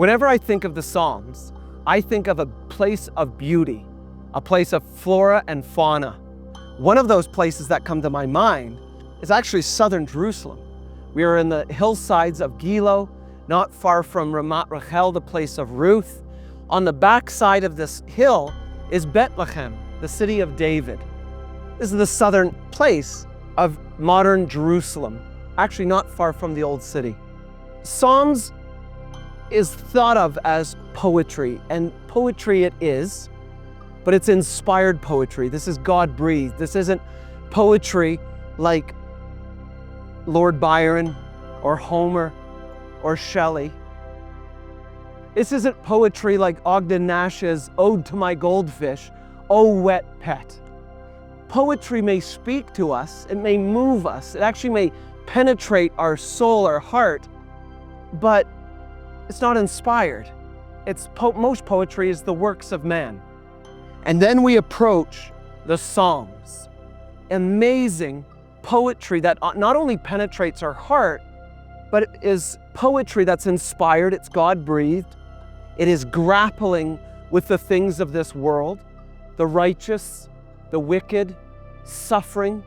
Whenever I think of the Psalms, I think of a place of beauty, a place of flora and fauna. One of those places that come to my mind is actually southern Jerusalem. We are in the hillsides of Gilo, not far from Ramat Rachel, the place of Ruth. On the backside of this hill is Bethlehem, the city of David. This is the southern place of modern Jerusalem, actually not far from the old city. Psalms is thought of as poetry, and poetry it is, but it's inspired poetry. This is God-breathed. This isn't poetry like Lord Byron or Homer or Shelley. This isn't poetry like Ogden Nash's Ode to My Goldfish, Oh Wet Pet. Poetry may speak to us, it may move us, it actually may penetrate our soul, our heart, but it's not inspired. Most poetry is the works of man. And then we approach the Psalms. Amazing poetry that not only penetrates our heart, but it is poetry that's inspired, it's God-breathed. It is grappling with the things of this world, the righteous, the wicked, suffering.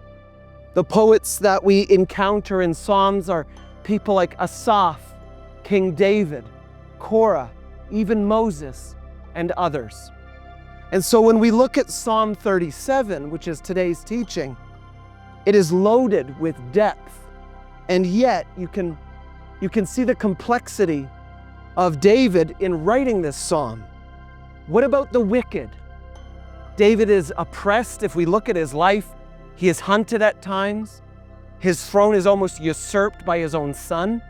The poets that we encounter in Psalms are people like Asaph, King David, Korah, even Moses, and others. And so when we look at Psalm 37, which is today's teaching, it is loaded with depth, and yet you can see the complexity of David in writing this psalm. What about the wicked? David is oppressed. If we look at his life, he is hunted at times. His throne is almost usurped by his own son.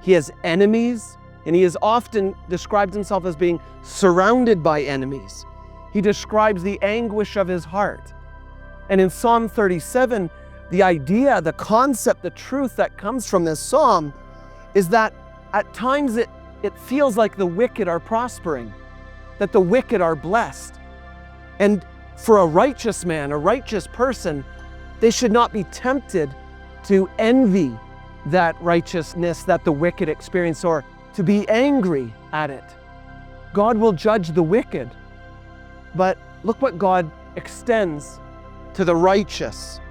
He has enemies, and he has often described himself as being surrounded by enemies. He describes the anguish of his heart. And in Psalm 37, the idea, the concept, the truth that comes from this psalm is that at times it feels like the wicked are prospering, that the wicked are blessed. And for a righteous man, a righteous person, they should not be tempted to envy that righteousness that the wicked experience or to be angry at it. God will judge the wicked, but look what God extends to the righteous.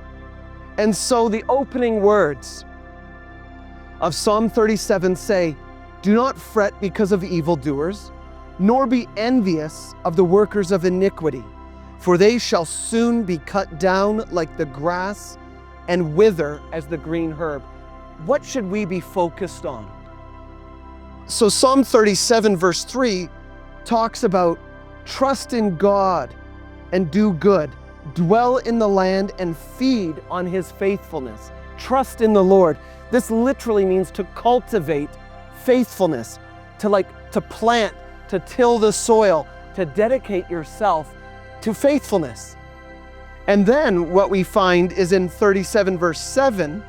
And so the opening words of Psalm 37 say, "Do not fret because of evildoers, nor be envious of the workers of iniquity, for they shall soon be cut down like the grass and wither as the green herb." What should we be focused on? So Psalm 37 verse 3 talks about trust in God and do good, dwell in the land and feed on His faithfulness. Trust in the Lord. This literally means to cultivate faithfulness, to plant, to till the soil, to dedicate yourself to faithfulness. And then what we find is in 37 verse 7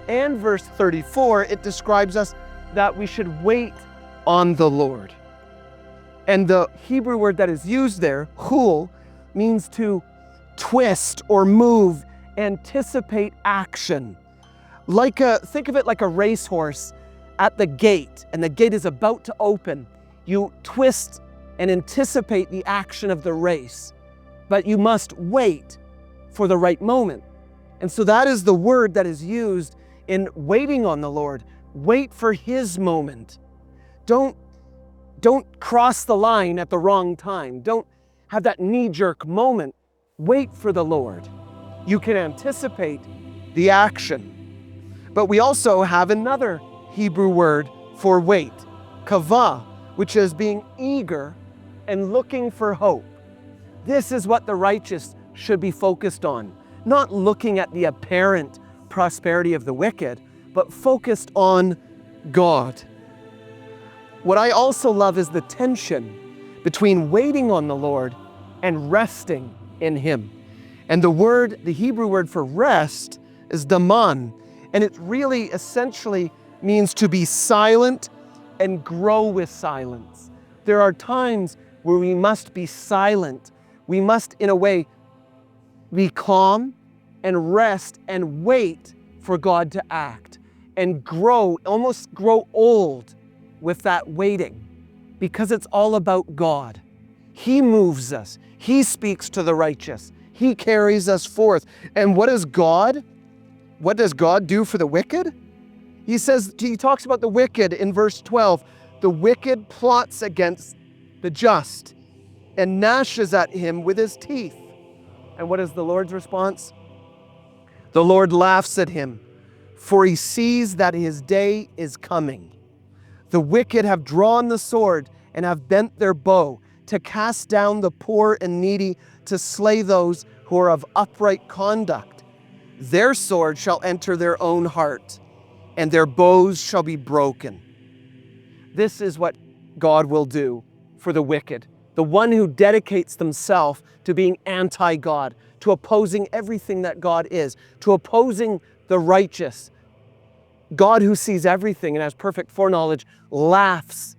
and verse 34, it describes us that we should wait on the Lord. And the Hebrew word that is used there, hul, means to twist or move, anticipate action. Think of it like a racehorse at the gate, and the gate is about to open. You twist and anticipate the action of the race, but you must wait for the right moment. And so that is the word that is used in waiting on the Lord. Wait for His moment. Don't cross the line at the wrong time. Don't have that knee-jerk moment. Wait for the Lord. You can anticipate the action. But we also have another Hebrew word for wait, kavah, which is being eager and looking for hope. This is what the righteous should be focused on, not looking at the apparent prosperity of the wicked, but focused on God. What I also love is the tension between waiting on the Lord and resting in Him. And the Hebrew word for rest is daman, and it really essentially means to be silent and grow with silence. There are times where we must be silent. We must, in a way, be calm and rest and wait for God to act and grow, almost grow old with that waiting. Because it's all about God. He moves us. He speaks to the righteous. He carries us forth. And what does God do for the wicked? He talks about the wicked in verse 12. The wicked plots against the just and gnashes at him with his teeth. And what is the Lord's response? The Lord laughs at him, for he sees that his day is coming. The wicked have drawn the sword and have bent their bow to cast down the poor and needy, to slay those who are of upright conduct. Their sword shall enter their own heart, and their bows shall be broken. This is what God will do for the wicked, the one who dedicates themselves to being anti-God, to opposing everything that God is, to opposing the righteous. God, who sees everything and has perfect foreknowledge, laughs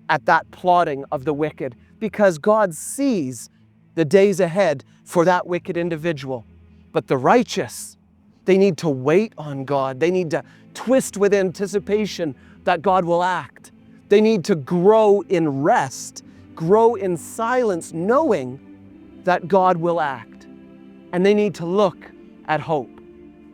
at that plotting of the wicked, because God sees the days ahead for that wicked individual. But the righteous, they need to wait on God. They need to twist with anticipation that God will act. They need to grow in rest, grow in silence, knowing that God will act. And they need to look at hope.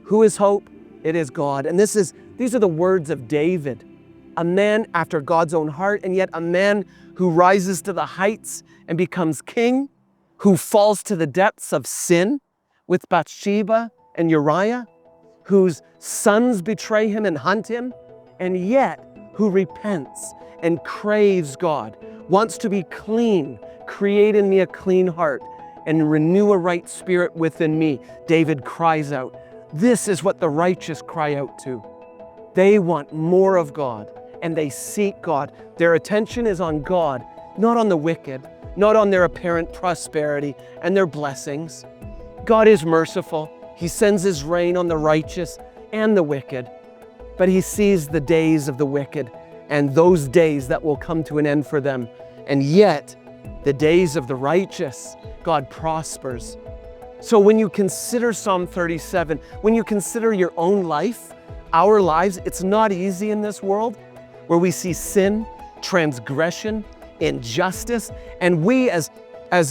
Who is hope? It is God. And these are the words of David, a man after God's own heart, and yet a man who rises to the heights and becomes king, who falls to the depths of sin with Bathsheba and Uriah, whose sons betray him and hunt him, and yet who repents and craves God, wants to be clean. Create in me a clean heart and renew a right spirit within me. David cries out. This is what the righteous cry out to. They want more of God, and they seek God. Their attention is on God, not on the wicked, not on their apparent prosperity and their blessings. God is merciful. He sends his rain on the righteous and the wicked, but he sees the days of the wicked and those days that will come to an end for them. And yet, the days of the righteous, God prospers. So when you consider Psalm 37, when you consider your own life, our lives, it's not easy in this world where we see sin, transgression, injustice, and we as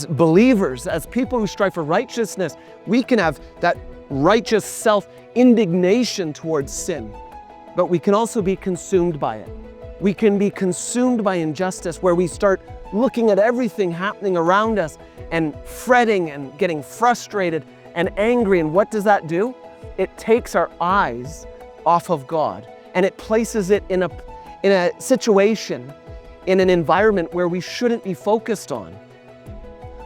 believers, as people who strive for righteousness, we can have that righteous self-indignation towards sin, but we can also be consumed by it. We can be consumed by injustice, where we start looking at everything happening around us and fretting and getting frustrated and angry. And what does that do? It takes our eyes off of God, and it places it in a situation, in an environment where we shouldn't be focused on.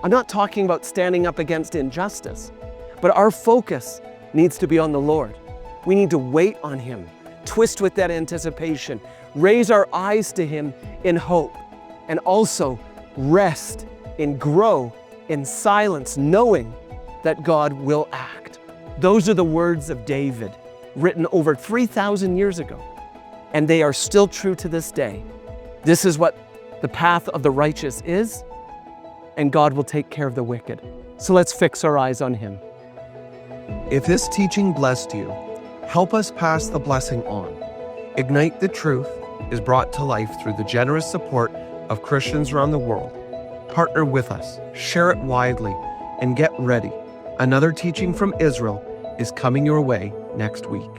I'm not talking about standing up against injustice, but our focus needs to be on the Lord. We need to wait on him, twist with that anticipation, raise our eyes to him in hope, and also rest and grow in silence, knowing that God will act. Those are the words of David, written over 3,000 years ago, and they are still true to this day. This is what the path of the righteous is, and God will take care of the wicked. So let's fix our eyes on him. If this teaching blessed you, help us pass the blessing on. Ignite the Truth is brought to life through the generous support of Christians around the world. Partner with us, share it widely, and get ready. Another teaching from Israel is coming your way next week.